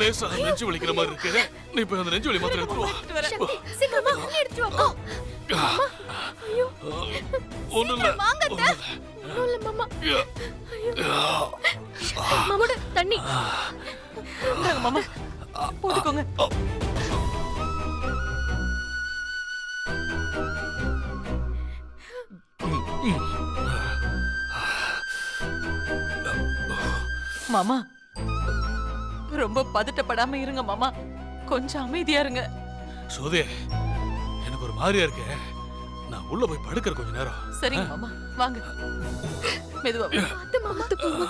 லேசா நெஞ்சு வலிக்கிற மாதிரி இருக்கு. நீ போய் அந்த நெஞ்சு வலி மாத்திரை எடுத்து வா. சீக்கிரமா எடுத்து வா. ஐயோ ஒண்ணுல இல்ல மாமா. மாமாட தண்ணி மாமா போட்டுக்கோங்க. மாமா ரொம்ப பதட்டப்படாம இருங்க மாமா, கொஞ்சம் அமைதியா இருங்க. சோதே, எனக்கு ஒரு மாதிரியா இருக்கு. நான் உள்ள போய் படுக்கிற கொஞ்ச நேரம். சரிங்க மாமா, வாங்க மெதுவா. அத்தை மாமா போமா.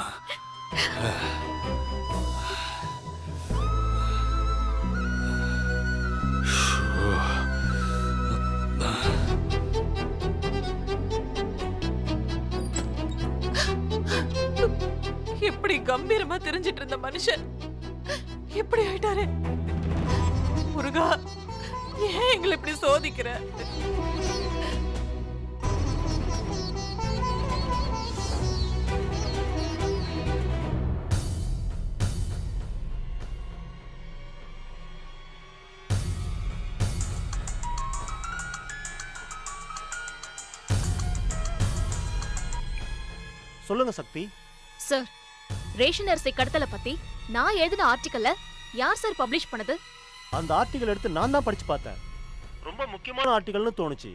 எப்படி கம்பீரமா தெரிஞ்சிட்டு இருந்த மனுஷன் எப்படி ஆயிட்டாரு? முருகா, ஏன் எங்களை இப்படி சோதிக்கிற? சொல்லுங்க சக்தி. சார், ரேஷன் அரிசி கடத்தல பத்தி நான் எழுதின ஆர்டிக்கல்ல யார் சார் பப்ளிஷ் பண்ணது? அந்த ஆர்டிகல் எடுத்து நான் தான் படிச்சு பார்த்தேன். ரொம்ப முக்கியமான ஆர்டிகல்னு தோணுச்சு.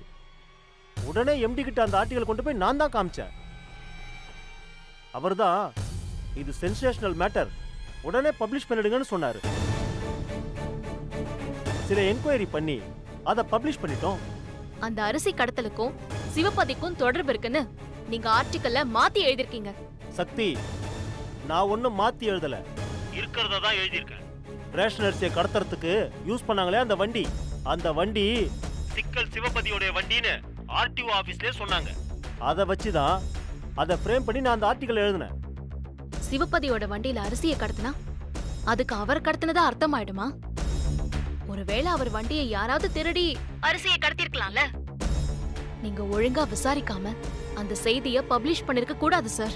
உடனே எம்டி கிட்ட அந்த ஆர்டிகல் கொண்டு போய் நான் தான் காமிச்சேன். அவர்தான் இது சென்சேஷனல் மேட்டர், உடனே பப்ளிஷ் பண்ணிடுங்கன்னு சொன்னாரு. சில என்கொயரி பண்ணி அதை பப்ளிஷ் பண்ணிட்டோம். அந்த அரிசி கடத்தலுக்கும் சிவபதிக்கும் தொடர்பு இருக்குன்னு நீங்க ஆர்டிக்கல்ல மாத்தி எழுதிருக்கீங்க. சக்தி, நான் ஒன்னும் மாத்தி எழுதல, இருக்கிறத தான் எழுதியிருக்கேன். ரேஷன் அரிசியை கடத்துறதுக்கு யூஸ் பண்ணாங்களே அந்த வண்டி, அந்த வண்டி சிக்கல் சிவபதியோட வண்டின்னு ஆர்டிஓ ஆபீஸ்லயே சொன்னாங்க. அதை வச்சுதான் அதை ஃப்ரேம் பண்ணி நான் அந்த ஆர்டிகல் எழுதினேன். சிவபதியோட வண்டியில அரிசியை கடத்தினா அதுக்கு அவர் கடத்தினதா அர்த்தமாயிடுமா? ஒருவேளை அவர் வண்டியை யாராவது திருடி அரிசியை கடத்திருக்கலாம்ல. நீங்க ஒழுங்கா விசாரிக்காம அந்த செய்தியை பப்ளிஷ் பண்ணிருக்க கூடாது சார்.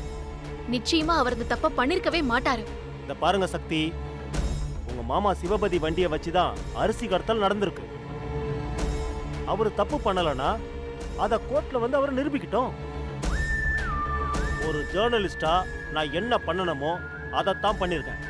நிச்சயமா அவர் இந்த தப்ப பண்ணிருக்கவே மாட்டாரு. இந்த பாருங்க சக்தி, உங்க மாமா சிவபதி வண்டியை வச்சுதான் அரிசி கடத்தல் நடந்திருக்கு. அவரு தப்பு பண்ணலனா அத கோர்ட்ல வந்து அவர் நிரூபிக்கட்டும். ஒரு ஜேர்னலிஸ்டா நான் என்ன பண்ணணுமோ அதைத்தான் பண்ணிருக்கேன்.